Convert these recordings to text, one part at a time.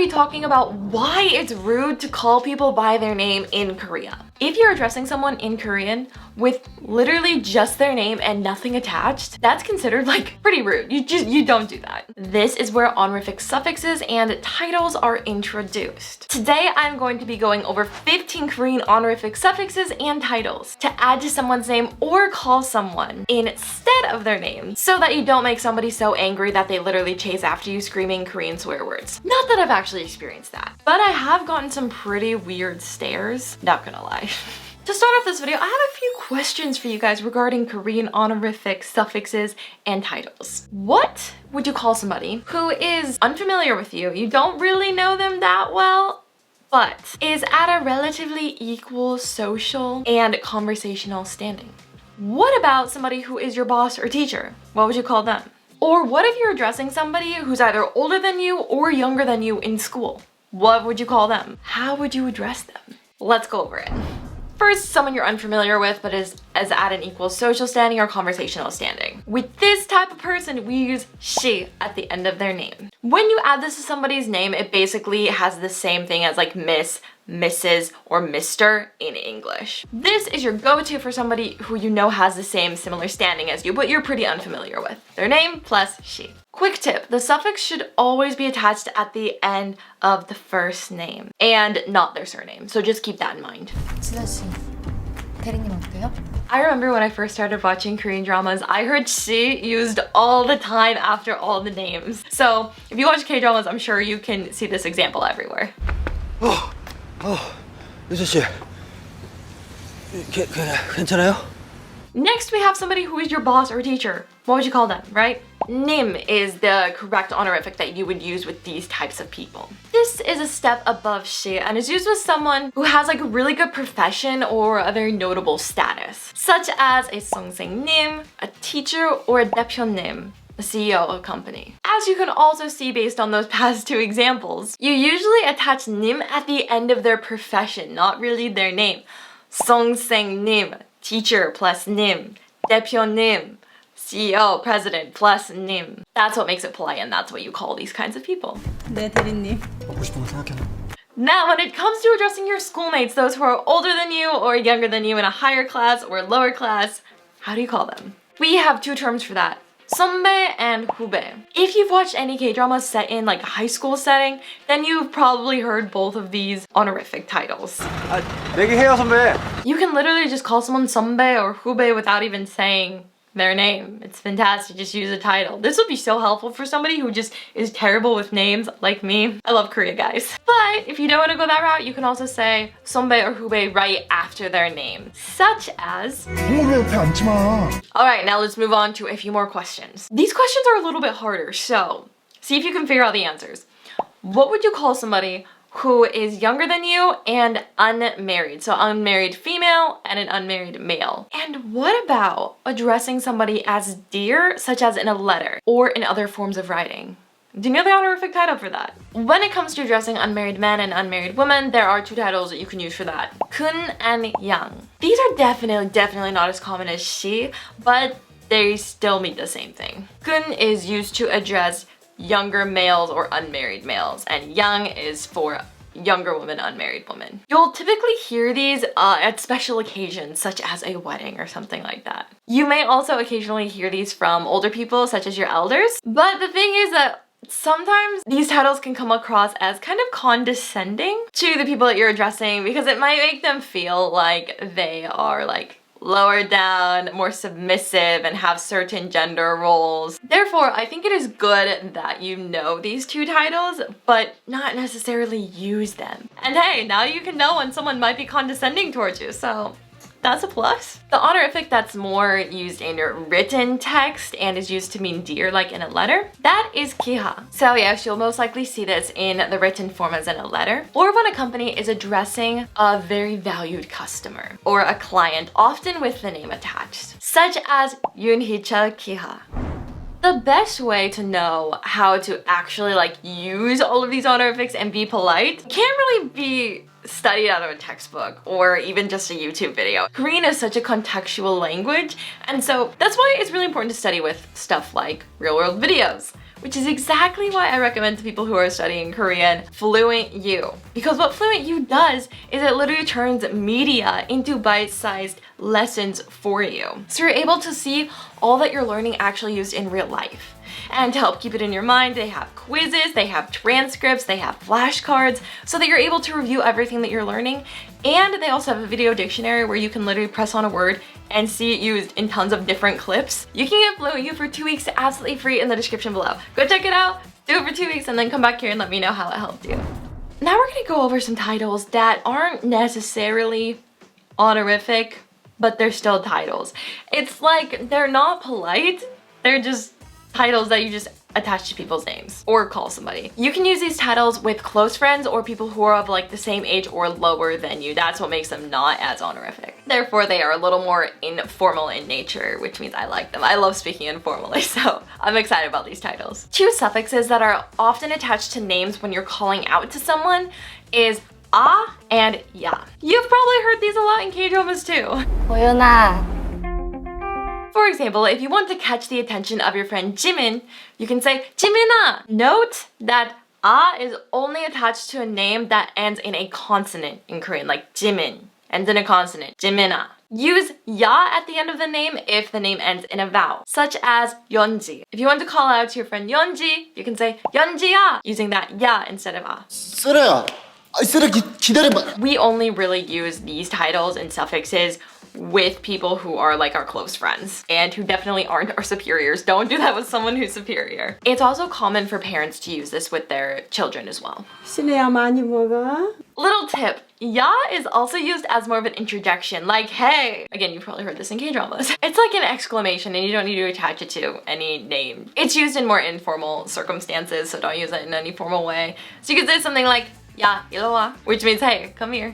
be talking about why it's rude to call people by their name in Korea. If you're addressing someone in Korean with literally just their name and nothing attached, that's considered like pretty rude. You don't do that. This is where honorific suffixes and titles are introduced. Today, I'm going to be going over 15 Korean honorific suffixes and titles to add to someone's name or call someone instead of their name, so that you don't make somebody so angry that they literally chase after you screaming Korean swear words. Not that I've actually experienced that, but I have gotten some pretty weird stares, not gonna lie. To start off this video, I have a few questions for you guys regarding Korean honorific suffixes and titles. What would you call somebody who is unfamiliar with you, you don't really know them that well, but is at a relatively equal social and conversational standing? What about somebody who is your boss or teacher? What would you call them? Or what if you're addressing somebody who's either older than you or younger than you in school? What would you call them? How would you address them? Let's go over it. First, someone you're unfamiliar with but is at an equal social standing or conversational standing. With this type of person, we use she at the end of their name. When you add this to somebody's name, it basically has the same thing as like Miss, Mrs, or Mr in English. This is your go-to for somebody who you know has the same similar standing as you, but you're pretty unfamiliar with. Their name plus she. Quick tip, the suffix should always be attached at the end of the first name and not their surname, so just keep that in mind. I remember when I first started watching Korean dramas, I heard she used all the time after all the names. So if you watch K-dramas, I'm sure you can see this example everywhere. 유수 씨, 괜찮아요? Next, we have somebody who is your boss or teacher. What would you call them, right? 님 is the correct honorific that you would use with these types of people. This is a step above she and is used with someone who has like a really good profession or other notable status, such as a songsaeng님, a teacher, or a 대표님, the CEO of a company. As you can also see based on those past two examples, you usually attach 님 at the end of their profession, not really their name. songsaeng님, teacher plus 님, 대표님, CEO, president plus 님. That's what makes it polite and that's what you call these kinds of people. 네, 대리님. 먹고 싶은 거 생각해놔. Now, when it comes to addressing your schoolmates, those who are older than you or younger than you in a higher class or lower class, how do you call them? We have two terms for that. 선배 and 후배. If you've watched any K-dramas set in like a high school setting, then you've probably heard both of these honorific titles. 얘기해요, 선배. You can literally just call someone 선배 or 후배 without even saying their name. It's fantastic, just use a title. This would be so helpful for somebody who just is terrible with names like me. I love Korea, guys. But if you don't want to go that route, you can also say 선배 or 후배 right after their name, such as... Alright, now let's move on to a few more questions. These questions are a little bit harder, so see if you can figure out the answers. What would you call somebody who is younger than you and unmarried? So unmarried female and an unmarried male. And what about addressing somebody as dear, such as in a letter or in other forms of writing? Do you know the honorific title for that? When it comes to addressing unmarried men and unmarried women, there are two titles that you can use for that. kun and yang. These are definitely not as common as she, but they still mean the same thing. kun is used to address younger males or unmarried males, and yang is for younger woman, unmarried woman. You'll typically hear these at special occasions, such as a wedding or something like that. You may also occasionally hear these from older people, such as your elders, but the thing is that sometimes these titles can come across as kind of condescending to the people that you're addressing because it might make them feel like they are like lower down, more submissive, and have certain gender roles. Therefore, I think it is good that you know these two titles, but not necessarily use them. And hey, now you can know when someone might be condescending towards you, so that's a plus. The honorific that's more used in your written text and is used to mean dear, like in a letter, that is kiha. So yes, you'll most likely see this in the written form as in a letter, or when a company is addressing a very valued customer or a client, often with the name attached, such as 윤희철 kiha. The best way to know how to actually like use all of these honorifics and be polite can't really be studied out of a textbook or even just a YouTube video. Korean is such a contextual language, and so that's why it's really important to study with stuff like real-world videos, which is exactly why I recommend to people who are studying Korean FluentU. Because what FluentU does is it literally turns media into bite-sized lessons for you. So you're able to see all that you're learning actually used in real life. And to help keep it in your mind, they have quizzes, they have transcripts, they have flashcards, so that you're able to review everything that you're learning. And they also have a video dictionary where you can literally press on a word and see it used in tons of different clips. You can get FluentU for 2 weeks absolutely free in the description below. Go check it out, do it for 2 weeks, and then come back here and let me know how it helped you. Now we're gonna go over some titles that aren't necessarily honorific, but they're still titles. It's like, they're not polite, they're just titles that you just attach to people's names or call somebody. You can use these titles with close friends or people who are of like the same age or lower than you. That's what makes them not as honorific. Therefore, they are a little more informal in nature, which means I like them. I love speaking informally, so I'm excited about these titles. Two suffixes that are often attached to names when you're calling out to someone is ah and ya. You've probably heard these a lot in K-dramas too. 보윤아. For example, if you want to catch the attention of your friend Jimin, you can say Jimin아. Note that ah is only attached to a name that ends in a consonant in Korean, like Jimin ends in a consonant, Jimin아. Use ya at the end of the name if the name ends in a vowel, such as Yeonji. If you want to call out to your friend Yeonji, you can say Yeonji야, using that ya instead of ah. 쓰레야. 쓰레 기다려봐. We only really use these titles and suffixes with people who are like our close friends and who definitely aren't our superiors. Don't do that with someone who's superior. It's also common for parents to use this with their children as well. 신혜야 많이 먹어. Little tip, ya is also used as more of an interjection, like hey. Again, you've probably heard this in K-dramas. It's like an exclamation and you don't need to attach it to any name. It's used in more informal circumstances, so don't use it in any formal way. So you could say something like ya, 일로 와, which means hey, come here.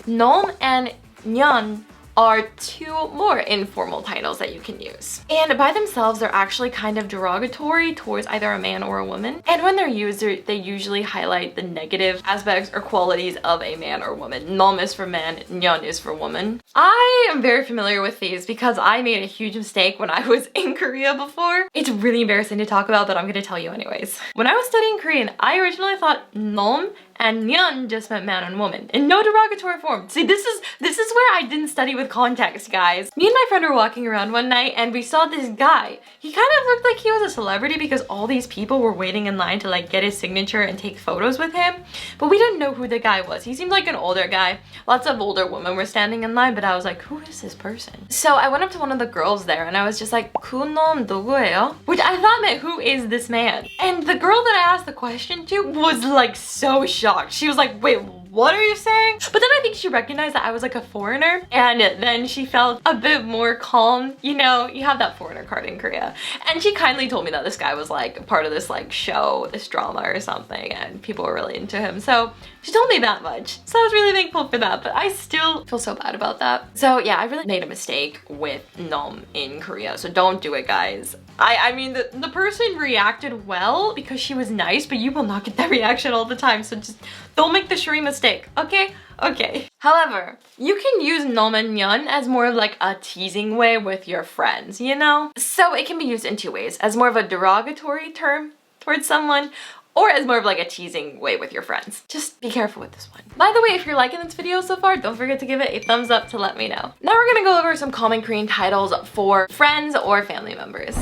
Nom and nyeon are two more informal titles that you can use. And by themselves, they're actually kind of derogatory towards either a man or a woman. And when they're used, they usually highlight the negative aspects or qualities of a man or woman. Nom is for man, nyeon is for woman. I am very familiar with these because I made a huge mistake when I was in Korea before. It's really embarrassing to talk about, but I'm gonna tell you anyways. When I was studying Korean, I originally thought nom and nyeon just meant man and woman in no derogatory form. See, this is where I didn't study with context, guys. Me and my friend were walking around one night and we saw this guy. He kind of looked like he was a celebrity because all these people were waiting in line to like get his signature and take photos with him, but we didn't know who the guy was. He seemed like an older guy. Lots of older women were standing in line, but I was like, who is this person? So I went up to one of the girls there and I was just like, 그놈 누구예요? Which I thought meant, who is this man? And the girl that I asked the question to was like so shocked. She was like, wait, what are you saying? But then I think she recognized that I was like a foreigner and then she felt a bit more calm. You know, you have that foreigner card in Korea. And she kindly told me that this guy was like part of this like show, this drama or something, and people were really into him. So she told me that much. So I was really thankful for that, but I still feel so bad about that. So yeah, I really made a mistake with nom in Korea. So don't do it, guys. I mean, the person reacted well because she was nice, but you will not get that reaction all the time. So just don't make the Shuri mistake, okay? Okay. However, you can use nom and nyeon as more of like a teasing way with your friends, you know? So it can be used in two ways, as more of a derogatory term towards someone, or as more of like a teasing way with your friends. Just be careful with this one. By the way, if you're liking this video so far, don't forget to give it a thumbs up to let me know. Now we're gonna go over some common Korean titles for friends or family members.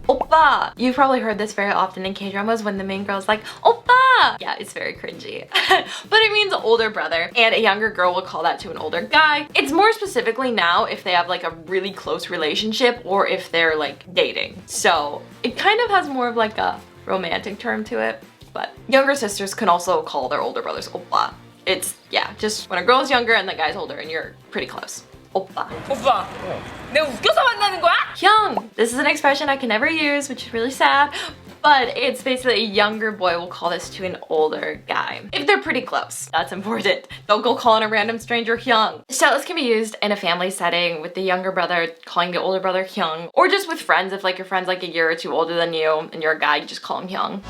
Oppa! You've probably heard this very often in K-dramas when the main girl's like, Oppa! Yeah, it's very cringy. But it means older brother, and a younger girl will call that to an older guy. It's more specifically now if they have like a really close relationship or if they're like dating. So it kind of has more of like a romantic term to it, but younger sisters can also call their older brothers Oppa. It's, yeah, just when a girl's younger and the guy's older and you're pretty close. 오빠. 오빠, 내가 웃겨서 만나는 거야? 형! This is an expression I can never use, which is really sad. But it's basically a younger boy will call this to an older guy. If they're pretty close, that's important. Don't go calling a random stranger hyung. So this can be used in a family setting with the younger brother calling the older brother hyung, or just with friends if like your friend's like a year or two older than you and you're a guy, you just call him hyung.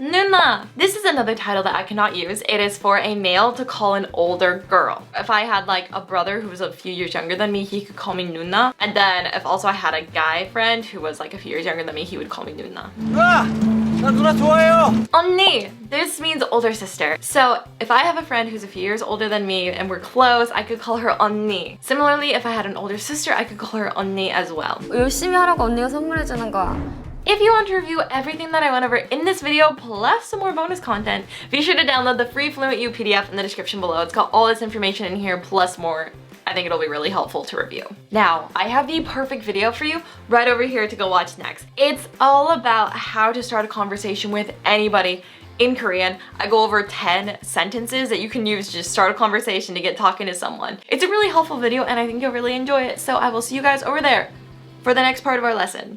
Nuna. This is another title that I cannot use. It is for a male to call an older girl. If I had like a brother who was a few years younger than me, he could call me Nuna. And then if also I had a guy friend who was like a few years younger than me, he would call me Nuna. 언니. This means older sister. So if I have a friend who's a few years older than me and we're close, I could call her 언니. Similarly, if I had an older sister, I could call her 언니 as well. 열심히 하라고 언니가 선물해주는 거야. If you want to review everything that I went over in this video, plus some more bonus content, be sure to download the free FluentU PDF in the description below. It's got all this information in here, plus more. I think it'll be really helpful to review. Now, I have the perfect video for you right over here to go watch next. It's all about how to start a conversation with anybody in Korean. I go over 10 sentences that you can use to just start a conversation to get talking to someone. It's a really helpful video and I think you'll really enjoy it, so I will see you guys over there for the next part of our lesson.